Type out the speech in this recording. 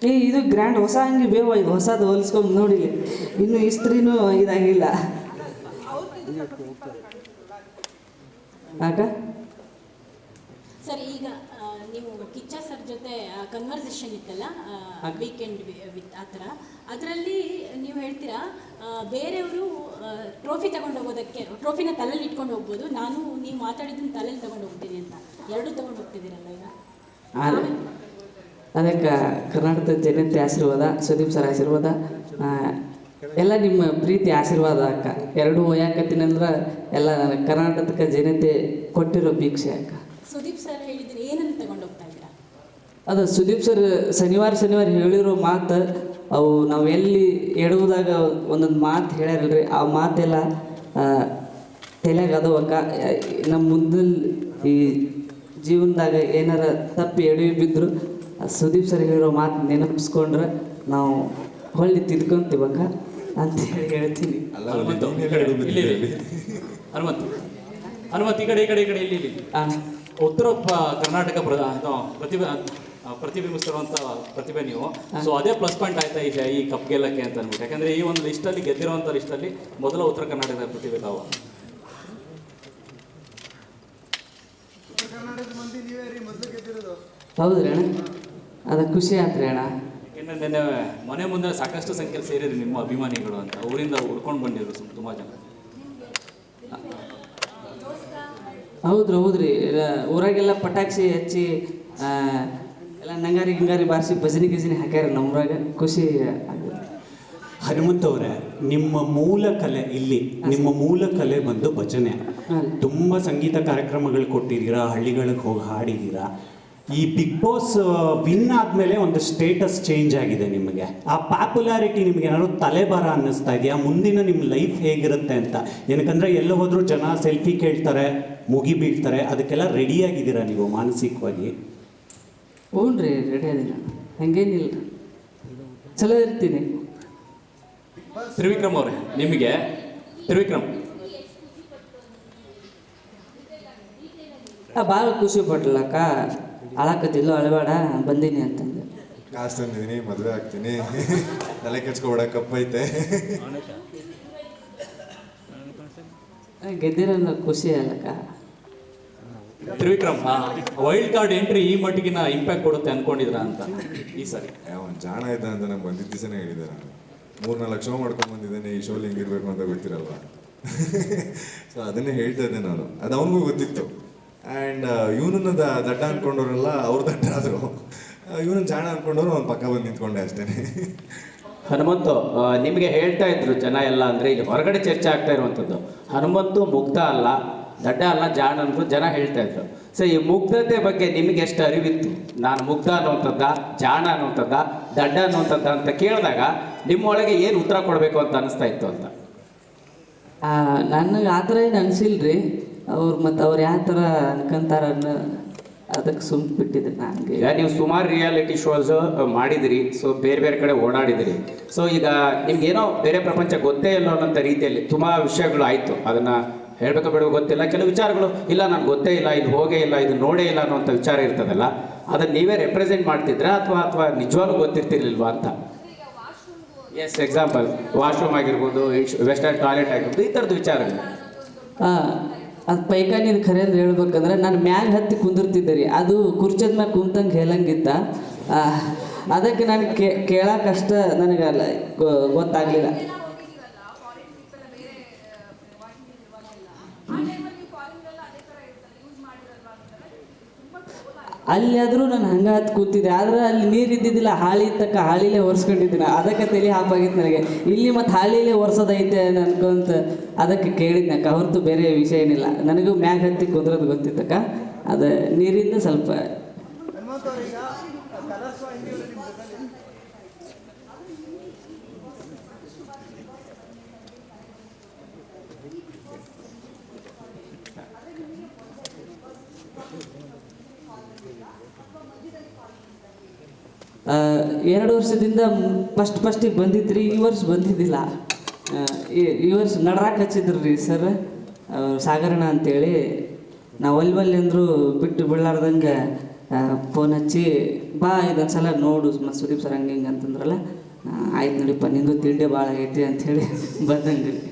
ಇದು ಗ್ರ್ಯಾಂಡ್ ಹೊಸ ಅಂಗಿ ಬೇವ, ಇದು ಹೊಸದು ಹೋಲಿಸ್ಕೊಂಡು ನೋಡಿ, ಇನ್ನು ಇಸ್ತ್ರಿನೂ ಇದಾಗಿಲ್ಲ ಆಗ. ಸರ್ ಈಗ ನೀವು ಕಿಚ್ಚ ಸರ್ ಜೊತೆ ಕನ್ವರ್ಸೇಷನ್ ಇತ್ತಲ್ಲ ವೀಕೆಂಡ್ ವಿತ್ ಆ ಥರ, ಅದರಲ್ಲಿ ನೀವು ಹೇಳ್ತೀರಾ ಬೇರೆಯವರು ಟ್ರೋಫಿ ತಗೊಂಡು ಹೋಗೋದಕ್ಕೆ, ಟ್ರೋಫಿನ ತಲೆಯಲ್ಲಿ ಇಟ್ಕೊಂಡು ಹೋಗ್ಬೋದು, ನಾನು ನೀವು ಮಾತಾಡಿದ್ದನ್ನು ತಲೆಯಲ್ಲಿ ತಗೊಂಡು ಹೋಗ್ತೀನಿ ಅಂತ, ಎರಡೂ ತಗೊಂಡು ಹೋಗ್ತಿದ್ದೀರಲ್ಲ ಈಗ. ಅದಕ್ಕೆ ಕರ್ನಾಟಕದ ಜನತೆ ಆಶೀರ್ವಾದ, ಸುದೀಪ್ ಸರ್ ಆಶೀರ್ವಾದ, ಎಲ್ಲ ನಿಮ್ಮ ಪ್ರೀತಿ ಆಶೀರ್ವಾದ ಅಕ್ಕ. ಎರಡೂ ಯಾಕತ್ತೀನಿ ಅಂದ್ರೆ ಎಲ್ಲ ಕರ್ನಾಟಕದ ಜನತೆ ಕೊಟ್ಟಿರೋ ಭಿಕ್ಷೆ ಅಕ್ಕ. ಸುದೀಪ್ ಸರ್ ಹೇಳಿದ್ರೆ ಏನನ್ನು ತಗೊಂಡು ಹೋಗ್ತಾ ಇದ್ದೀರಾ? ಅದು ಸುದೀಪ್ ಸರ್ ಶನಿವಾರ ಹೇಳಿರೋ ಮಾತು, ಅವು ನಾವು ಎಲ್ಲಿ ಎಡುವುದಾಗ ಒಂದೊಂದು ಮಾತು ಹೇಳ್ಯಾರಲ್ರಿ, ಆ ಮಾತೆಲ್ಲ ತಲೆಯಾಗ ಅದು ಅಕ್ಕ. ನಮ್ಮ ಮುಂದೆ ಈ ಜೀವನದಾಗ ಏನಾರ ತಪ್ಪಿ ಎಡವಿ ಬಿದ್ದರು ಸುದೀಪ್ ಸರ್ ಹೇಳಿರೋ ಮಾತು ನೆನಪಿಸ್ಕೊಂಡ್ರೆ ನಾವು ಹೊಳ್ಳಿ ತಿದ್ಕೊಂತೀವಕ್ಕ ಅಂತೇಳಿ ಹೇಳ್ತೀನಿ. ಹನುಮಂತ್ ಈ ಕಡೆ ಇಲ್ಲಿ ಉತ್ತರ ಕರ್ನಾಟಕ ಪ್ರತಿಬಿಂಬಿಸ್ತಿರುವಂಥ ಪ್ರತಿಭೆ ನೀವು. ಸೊ ಅದೇ ಪ್ಲಸ್ ಪಾಯಿಂಟ್ ಆಯ್ತಾ ಈಗ ಈ ಕಪ್ ಗೆಲ್ಲಕ್ಕೆ ಅಂತ ಅಂದ್ಬಿಟ್ಟು, ಯಾಕಂದರೆ ಈ ಒಂದು ಲಿಸ್ಟಲ್ಲಿ ಗೆದ್ದಿರುವಂಥ ಲಿಸ್ಟಲ್ಲಿ ಮೊದಲ ಉತ್ತರ ಕರ್ನಾಟಕದ ಪ್ರತಿಭೆ ತಾವು. ಹೌದ್ರಿ ಅಣ್ಣ, ಅದು ಖುಷಿ ಆತ್ರಿ ಅಣ್ಣ. ಯಾಕೆಂದರೆ ನೆನ್ನೆ ಮನೆ ಮುಂದೆ ಸಾಕಷ್ಟು ಸಂಖ್ಯೆಯಲ್ಲಿ ಸೇರಿದ್ರು ನಿಮ್ಮ ಅಭಿಮಾನಿಗಳು ಅಂತ, ಊರಿಂದ ಹುಡ್ಕೊಂಡು ಬಂದಿದ್ರು ತುಂಬ ಜನ. ಹೌದ್ರಿ ಊರಾಗೆಲ್ಲ ಪಟಾಕ್ಷಿ ಹಚ್ಚಿ ಎಲ್ಲ ನಂಗಾರಿ ಹಿಂಗಾರಿ ಬಾರಿಸಿ ಭಜನೆ ಗಿಜನೆ ಹಾಕ್ಯಾರ ನಮ್ಮೂರಾಗ, ಖುಷಿ ಆಗುತ್ತೆ. ಹನುಮಂತ್ ಅವರೇ, ನಿಮ್ಮ ಮೂಲ ಕಲೆ ಇಲ್ಲಿ, ನಿಮ್ಮ ಮೂಲ ಕಲೆ ಬಂದು ಭಜನೆ. ತುಂಬ ಸಂಗೀತ ಕಾರ್ಯಕ್ರಮಗಳು ಕೊಟ್ಟಿದ್ದೀರಾ, ಹಳ್ಳಿಗಳಿಗೆ ಹೋಗಿ ಹಾಡಿದ್ದೀರಾ. ಈ ಬಿಗ್ ಬಾಸ್ ವಿನ್ ಆದಮೇಲೆ ಒಂದು ಸ್ಟೇಟಸ್ ಚೇಂಜ್ ಆಗಿದೆ ನಿಮಗೆ. ಆ ಪಾಪ್ಯುಲಾರಿಟಿ ನಿಮಗೆ ಏನಾದ್ರು ತಲೆಬಾರ ಅನ್ನಿಸ್ತಾ ಇದೆಯಾ? ಮುಂದಿನ ನಿಮ್ಮ ಲೈಫ್ ಹೇಗಿರುತ್ತೆ ಅಂತ. ಏನಕ್ಕಂದರೆ ಎಲ್ಲ ಹೋದರೂ ಜನ ಸೆಲ್ಫಿ ಕೇಳ್ತಾರೆ, ಮುಗಿ ಬೀಳ್ತಾರೆ, ಅದಕ್ಕೆಲ್ಲ ರೆಡಿಯಾಗಿದ್ದೀರಾ ನೀವು ಮಾನಸಿಕವಾಗಿ? ಹ್ಞೂ ರೀ, ರೆಡಿ ಅದೀನಿ, ಹಂಗೇನಿಲ್ಲ, ಚಲೋ ಇರ್ತೀನಿ. ತ್ರಿವಿಕ್ರಮ್ ಅವರೇ, ನಿಮಗೆ ತ್ರಿವಿಕ್ರಮ್ ಭಾಳ ಖುಷಿ ಪಟ್ಲಕ್ಕ, ಅಳಕತ್ತಿಲ್ಲ ಅಳಬೇಡ ಬಂದೀನಿ ಅಂತಂದು. ಕಾಸು ತಂದಿದ್ದೀನಿ, ಮದುವೆ ಆಗ್ತೀನಿ, ತಲೆ ಕೆಡ್ಸ್ಕೊಬೇಡ, ಕಪ್ಪೈತೆ. ಗೆದ್ದಿರೋ ಖುಷಿ ಅಲ್ಲಕ್ಕ. ತ್ರಿವಿಕ್ರಮ್, ವೈಲ್ಡ್ ಕಾರ್ಡ್ ಎಂಟ್ರಿ ಈ ಮಟ್ಟಿಗಿನ ಇಂಪ್ಯಾಕ್ಟ್ ಕೊಡುತ್ತೆ ಅನ್ಕೊಂಡಿದ್ರ ಅಂತ ಈ ಸರಿ? ಒಂದು ಜಾಣ ಇದ್ದ ಅಂತ ನಂಗೆ ಬಂದಿದ್ದ ದಿವಸನೇ ಹೇಳಿದ್ದೆ. ನಾನು 3-4 ಶೋ ಮಾಡ್ಕೊಂಡು ಬಂದಿದ್ದೇನೆ, ಈ ಶೋಲಿ ಹಿಂಗಿರ್ಬೇಕು ಅಂತ ಗೊತ್ತಿರಲ್ವ. ಸೊ ಅದನ್ನೇ ಹೇಳ್ತಾ ಇದ್ದೆ ನಾನು, ಅದು ಅವನಿಗೂ ಗೊತ್ತಿತ್ತು. ಆ್ಯಂಡ್ ಇವನನ್ನು ದಡ್ಡ ಅಂದ್ಕೊಂಡವ್ರೆಲ್ಲ ಅವ್ರು ದಡ್ಡ ಆದರು, ಇವನನ್ನು ಜಾಣ ಅಂದ್ಕೊಂಡವ್ರು ಅವ್ನು ಪಕ್ಕ ಬಂದು ನಿಂತ್ಕೊಂಡೆ ಅಷ್ಟೇ. ಹನುಮಂತು, ನಿಮಗೆ ಹೇಳ್ತಾ ಇದ್ರು ಜನ ಎಲ್ಲ, ಅಂದರೆ ಈಗ ಹೊರಗಡೆ ಚರ್ಚೆ ಆಗ್ತಾ ಇರುವಂಥದ್ದು, ಹನುಮಂತು ಮುಗ್ಧ ಅಲ್ಲ, ದಡ್ಡ ಅಲ್ಲ, ಜಾಣ ಅಂದರು ಜನ ಹೇಳ್ತಾ ಇದ್ರು. ಸೊ ಈ ಮುಗ್ಧತೆ ಬಗ್ಗೆ ನಿಮಗೆ ಎಷ್ಟು ಅರಿವಿತ್ತು? ನಾನು ಮುಗ್ಧ ಅನ್ನುವಂಥದ್ದ, ಜಾಣ ಅನ್ನುವಂಥದ್ದ, ದಡ್ಡ ಅನ್ನುವಂಥದ್ದ ಅಂತ ಕೇಳಿದಾಗ ನಿಮ್ಮೊಳಗೆ ಏನು ಉತ್ತರ ಕೊಡಬೇಕು ಅಂತ ಅನಿಸ್ತಾ ಇತ್ತು ಅಂತ? ನನಗೆ ಆ ಥರ ಏನು ಅನಿಸಿಲ್ರಿ. ಮತ್ತು ಅವ್ರು ಯಾವ ಥರ ಅನ್ಕೊಂತಾರ ಅದಕ್ಕೆ ಸುಮ್ಮನೆ ಬಿಟ್ಟಿದ್ದೆ ನನಗೆ. ಈಗ ನೀವು ಸುಮಾರು ರಿಯಾಲಿಟಿ ಶೋಸ್ ಮಾಡಿದಿರಿ, ಸೊ ಬೇರೆ ಬೇರೆ ಕಡೆ ಓಡಾಡಿದಿರಿ. ಸೊ ಈಗ ನಿಮ್ಗೇನೋ ಬೇರೆ ಪ್ರಪಂಚ ಗೊತ್ತೇ ಇಲ್ಲ ಅನ್ನೋಂಥ ರೀತಿಯಲ್ಲಿ ತುಂಬ ವಿಷಯಗಳು ಆಯಿತು. ಅದನ್ನು ಹೇಳಬೇಕು ಬೇಡ ಗೊತ್ತಿಲ್ಲ, ಕೆಲವು ವಿಚಾರಗಳು ಇಲ್ಲ ನನಗೆ ಗೊತ್ತೇ ಇಲ್ಲ, ಇದು ಹೋಗೇ ಇಲ್ಲ, ಇದು ನೋಡೇ ಇಲ್ಲ ಅನ್ನೋಂಥ ವಿಚಾರ ಇರ್ತದಲ್ಲ, ಅದನ್ನು ನೀವೇ ರೆಪ್ರೆಸೆಂಟ್ ಮಾಡ್ತಿದ್ರಾ ಅಥವಾ ನಿಜವಾಗ್ಲೂ ಗೊತ್ತಿರ್ತಿರ್ಲಿಲ್ವಾ ಅಂತ? ಎಸ್, ಎಕ್ಸಾಂಪಲ್ ವಾಶ್ರೂಮ್ ಆಗಿರ್ಬೋದು, ವೆಸ್ಟರ್ನ್ ಟಾಯ್ಲೆಟ್ ಆಗಿರ್ಬೋದು, ಈ ಥರದ್ದು ವಿಚಾರಗಳು. ಅದು ಪೈಖಾನಿದು ಖರೆ ಅಂದ್ರೆ ಹೇಳ್ಬೇಕಂದ್ರೆ ನಾನು ಮ್ಯಾಗ ಹತ್ತಿ ಕುಂದಿರ್ತಿದ್ದೆ ರೀ, ಅದು ಕುರ್ಚದ ಮ್ಯಾಗ ಕುಂತಂಗೆ ಹೇಳಂಗಿತ್ತ. ಅದಕ್ಕೆ ನಾನು ಕೇಳಕ್ಕಷ್ಟ ನನಗೆ ಗೊತ್ತಾಗಲಿಲ್ಲ. ಅಲ್ಲಿ ಆದರೂ ನಾನು ಹಂಗೆ ಹತ್ತು ಕೂತಿದ್ದೆ, ಆದ್ರೆ ಅಲ್ಲಿ ನೀರು ಇದ್ದಿದ್ದಿಲ್ಲ, ಹಾಳಿ ತಕ್ಕ ಹಾಳಿಲೇ ಒರೆಸ್ಕೊಂಡಿದ್ದೀನಿ. ಅದಕ್ಕೆ ತಲೆ ಹಾಪಾಗಿತ್ತು ನನಗೆ. ಇಲ್ಲಿ ಮತ್ತು ಹಾಳಿಲೇ ಒರೆಸೋದೈತೆ ಅನ್ಕೊಂತ ಅದಕ್ಕೆ ಕೇಳಿದ್ನಕ್ಕ, ಹೊರತು ಬೇರೆ ವಿಷಯ ಏನಿಲ್ಲ. ನನಗೂ ಮ್ಯಾಗ ಹತ್ತಿ ಕುಂದ್ರೋದು ಗೊತ್ತಿತ್ತಕ್ಕ, ಅದು ನೀರಿಂದ ಸ್ವಲ್ಪ. ಎರಡು ವರ್ಷದಿಂದ ಫಸ್ಟಿಗೆ ಬಂದಿದ್ರಿ, ಈ ವರ್ಷ ಬಂದಿದ್ದಿಲ್ಲ. ಈ ವರ್ಷ ನಡ್ರಾಕ್ ಹಚ್ಚಿದ್ರು ರೀ ಸರ್, ಸಾಗರಣ ಅಂತೇಳಿ. ನಾವು ಒಲ್ವಲ್ಲಿ ಅಂದರು ಬಿಟ್ಟು ಬಿಡಲಾರ್ದಂಗೆ ಫೋನ್ ಹಚ್ಚಿ ಬಾ ಇದೊಂದು ಸಲ ನೋಡು ಮತ್ತು ಸುದೀಪ್ ಸರ್ ಹಂಗೆ ಹಿಂಗೆ ಅಂತಂದ್ರಲ್ಲ ಆಯ್ತು ನೋಡಿಪ್ಪ ನಿಂದು ತಿಂಡಿ ಭಾಳ ಆಗೈತಿ ಅಂಥೇಳಿ ಬಂದಂಗೆ ರೀ.